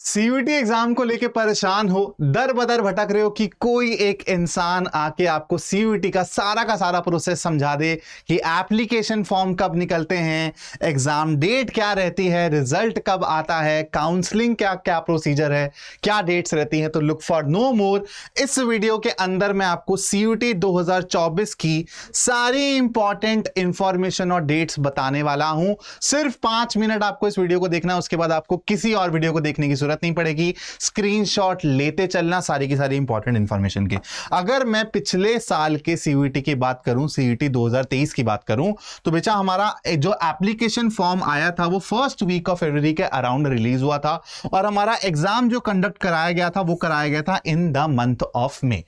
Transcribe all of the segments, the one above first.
CUET exam को लेके परेशान हो, दर बदर भटक रहे हो कि कोई एक इंसान आके आपको सीयूईटी का सारा प्रोसेस समझा दे कि एप्लीकेशन फॉर्म कब निकलते हैं, एग्जाम डेट क्या रहती है, रिजल्ट कब आता है, काउंसलिंग क्या क्या प्रोसीजर है, क्या डेट्स रहती हैं। तो लुक फॉर नो मोर। इस वीडियो के अंदर मैं आपको सीयूईटी 2024 की सारी इंपॉर्टेंट इंफॉर्मेशन और डेट्स बताने वाला हूं। सिर्फ 5 मिनट आपको इस वीडियो को देखना है, उसके बाद आपको किसी और वीडियो को देखने की जरूरत नहीं पड़ेगी। स्क्रीनशॉट लेते चलना सारी की सारी इंपॉर्टेंट इंफॉर्मेशन की। अगर मैं पिछले साल के सीयूईटी की बात करूं, सीयूईटी 2023 की बात करूं, तो बेचा हमारा जो एप्लीकेशन फॉर्म आया था वो फर्स्ट वीक ऑफ फरवरी के अराउंड रिलीज हुआ था और हमारा एग्जाम जो कंडक्ट कराया गया था वो कराया गया था in the month of May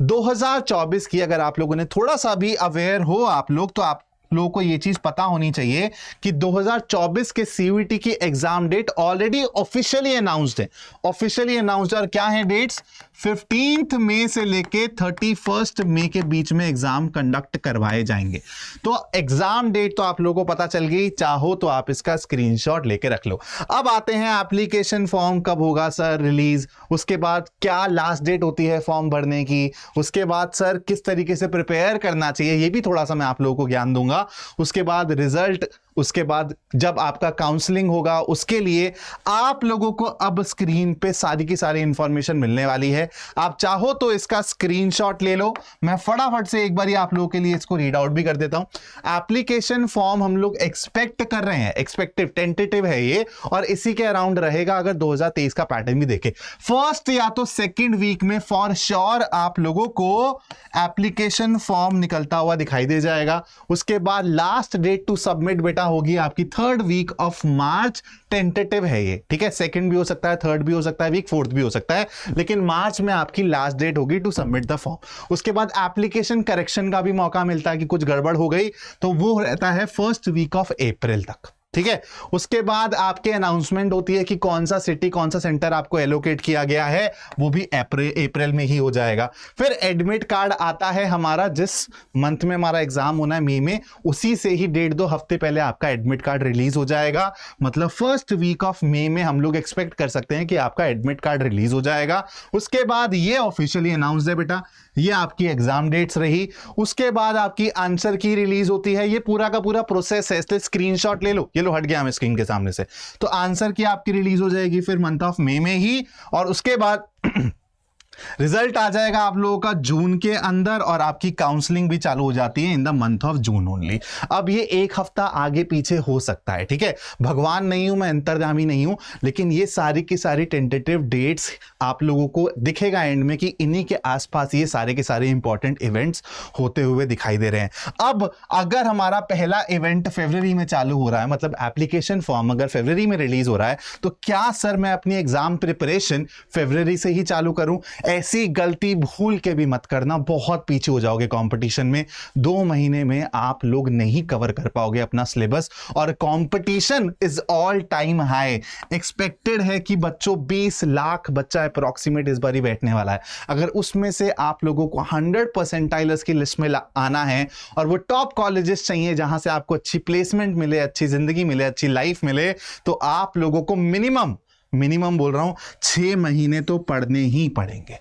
2024 की। अगर आप लोगों ने थोड़ा सा भी अवेयर हो आप लोग, तो आप लोगों को यह चीज पता होनी चाहिए कि 2024 के सीयूईटी की exam date already officially announced है। ऑफिशियली अनाउंस्ड और क्या है डेट्स? 15 मई से लेके 31 मई के बीच में एग्जाम कंडक्ट करवाए जाएंगे। तो एग्जाम डेट तो आप लोगों को पता चल गई, चाहो तो आप इसका स्क्रीनशॉट लेके रख लो। अब आते हैं एप्लीकेशन फॉर्म कब होगा सर रिलीज, उसके बाद क्या लास्ट डेट होती है फॉर्म भरने की, उसके बाद सर किस तरीके से प्रिपेयर करना चाहिए, ये भी थोड़ा सा मैं आप लोगों को ज्ञान दूंगा। उसके बाद रिजल्ट, उसके बाद जब आपका काउंसलिंग होगा उसके लिए आप लोगों को अब स्क्रीन पे सारी की सारी इंफॉर्मेशन मिलने वाली है। आप चाहो तो इसका स्क्रीनशॉट ले लो, मैं फटाफट से एक बार आप लोगों के लिए इसको रीड आउट भी कर देता हूं। एप्लीकेशन फॉर्म हम लोग एक्सपेक्ट कर रहे हैं, एक्सपेक्टिव टेंटेटिव है ये, और इसी के अराउंड रहेगा। अगर 2023 का पैटर्न भी देखें, फर्स्ट या तो सेकेंड वीक में फॉर श्योर आप लोगों को एप्लीकेशन फॉर्म निकलता हुआ दिखाई दे जाएगा। उसके बाद लास्ट डेट टू सबमिट बेटा होगी आपकी 3rd week of March. Tentative है ये, ठीक है, सेकंड भी हो सकता है, थर्ड भी हो सकता है वीक, फोर्थ भी हो सकता है, लेकिन मार्च में आपकी लास्ट डेट होगी टू सबमिट द फॉर्म। उसके बाद एप्लीकेशन करेक्शन का भी मौका मिलता है कि कुछ गड़बड़ हो गई तो वो रहता है फर्स्ट वीक ऑफ अप्रैल तक, ठीक है। उसके बाद आपके अनाउंसमेंट होती है कि कौन सा सिटी, कौन सा सेंटर आपको एलोकेट किया गया है, वो भी अप्रैल में ही हो जाएगा। फिर एडमिट कार्ड आता है हमारा, जिस मंथ में हमारा एग्जाम होना है मई में, उसी से ही 1.5-2 हफ्ते पहले आपका एडमिट कार्ड रिलीज हो जाएगा। मतलब फर्स्ट वीक ऑफ मई में हम लोग एक्सपेक्ट कर सकते हैं कि आपका एडमिट कार्ड रिलीज हो जाएगा। उसके बाद ये ऑफिशियली अनाउंस है बेटा, ये आपकी एग्जाम डेट्स रही। उसके बाद आपकी आंसर की रिलीज होती है। ये पूरा का पूरा प्रोसेस है, इसलिए स्क्रीनशॉट ले लो। ये लो, हट गया मैं स्क्रीन के सामने से। तो आंसर की आपकी रिलीज हो जाएगी फिर मंथ ऑफ मई में ही, और उसके बाद रिजल्ट आ जाएगा आप लोगों का जून के अंदर, और आपकी काउंसलिंग भी चालू हो जाती है in the month of June only. अब ये एक हफ्ता आगे पीछे हो सकता है, ठीक है, भगवान नहीं हूं मैं, अंतर्यामी नहीं हूं, लेकिन ये सारी की सारी टेंटेटिव डेट्स आप लोगों को दिखेगा एंड में कि इन्हीं के आसपास ये सारे के सारे इंपॉर्टेंट इवेंट्स होते हुए दिखाई दे रहे हैं। अब अगर हमारा पहला इवेंट फरवरी में चालू हो रहा है, मतलब एप्लीकेशन फॉर्म अगर फरवरी में रिलीज हो रहा है, तो क्या सर मैं अपनी एग्जाम प्रिपरेशन फरवरी से ही चालू करूं? ऐसी गलती भूल के भी मत करना, बहुत पीछे हो जाओगे कंपटीशन में। 2 महीने में आप लोग नहीं कवर कर पाओगे अपना सिलेबस, और competition is all time high. Expected है कि बच्चों 20 लाख बच्चा अप्रोक्सीमेट इस बार ही बैठने वाला है। अगर उसमें से आप लोगों को 100 परसेंटाइलर्स की लिस्ट में आना है, और वो टॉप कॉलेजेस चाहिए जहां से आपको अच्छी प्लेसमेंट मिले, अच्छी जिंदगी मिले, अच्छी लाइफ मिले, तो आप लोगों को मिनिमम बोल रहा हूं 6 महीने तो पढ़ने ही पड़ेंगे।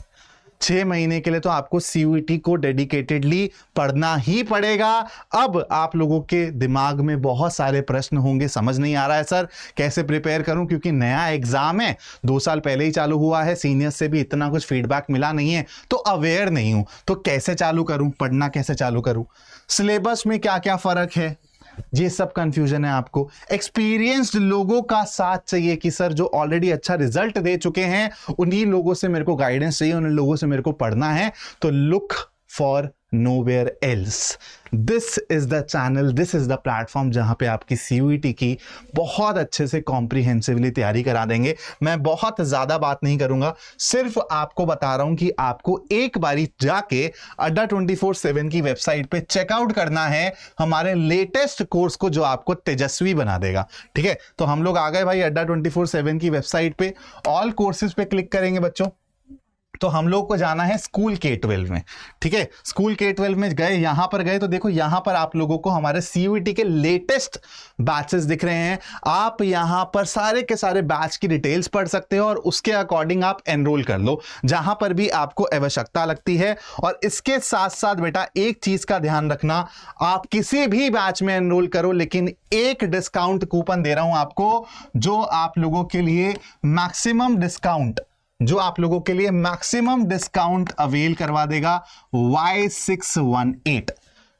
6 महीने के लिए तो आपको सीयूईटी को डेडिकेटेडली पढ़ना ही पड़ेगा। अब आप लोगों के दिमाग में बहुत सारे प्रश्न होंगे, समझ नहीं आ रहा है सर कैसे प्रिपेयर करूं, क्योंकि नया एग्जाम है, 2 साल पहले ही चालू हुआ है, सीनियर्स से भी इतना कुछ फीडबैक मिला नहीं है, तो अवेयर नहीं हूं, तो कैसे चालू करूं, पढ़ना कैसे चालू करूं, सिलेबस में क्या क्या फर्क है, ये सब कंफ्यूजन है आपको। एक्सपीरियंस्ड लोगों का साथ चाहिए कि सर जो ऑलरेडी अच्छा रिजल्ट दे चुके हैं उन्हीं लोगों से मेरे को गाइडेंस चाहिए, उन लोगों से मेरे को पढ़ना है। तो look for nowhere else, this is the channel, this is the platform जहां पे आपकी सीयूईटी की बहुत अच्छे से कॉम्प्रिहेंसिवली तैयारी करा देंगे। मैं बहुत ज्यादा बात नहीं करूंगा, सिर्फ आपको बता रहा हूं कि आपको एक बारी जाके अड्डा 24/7 की वेबसाइट पे चेकआउट करना है हमारे लेटेस्ट कोर्स को, जो आपको तेजस्वी बना देगा, ठीक है। तो हम लोग आ गए भाई अड्डा 24/7 की वेबसाइट पे, ऑल कोर्सेज पे क्लिक करेंगे बच्चों, तो हम लोग को जाना है स्कूल K-12 में, ठीक है। स्कूल K-12 में गए, यहां पर गए तो देखो यहां पर आप लोगों को हमारे CUET के लेटेस्ट बैचेस दिख रहे हैं। आप यहां पर सारे के सारे बैच की डिटेल्स पढ़ सकते हो और उसके अकॉर्डिंग आप एनरोल कर लो जहां पर भी आपको आवश्यकता लगती है। और इसके साथ साथ बेटा एक चीज का ध्यान रखना, आप किसी भी बैच में एनरोल करो लेकिन एक डिस्काउंट कूपन दे रहा हूं आपको, जो आप लोगों के लिए मैक्सिमम डिस्काउंट अवेल करवा देगा Y618।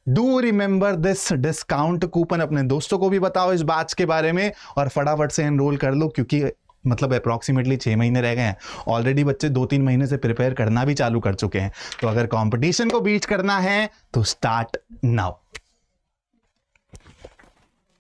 Do remember this discount coupon, अपने दोस्तों को भी बताओ इस बैच के बारे में और फटाफट से एनरोल कर लो, क्योंकि मतलब अप्रॉक्सीमेटली 6 महीने रह गए हैं। ऑलरेडी बच्चे 2-3 महीने से प्रिपेयर करना भी चालू कर चुके हैं। तो अगर कंपटीशन को बीट करना है तो स्टार्ट नाउ।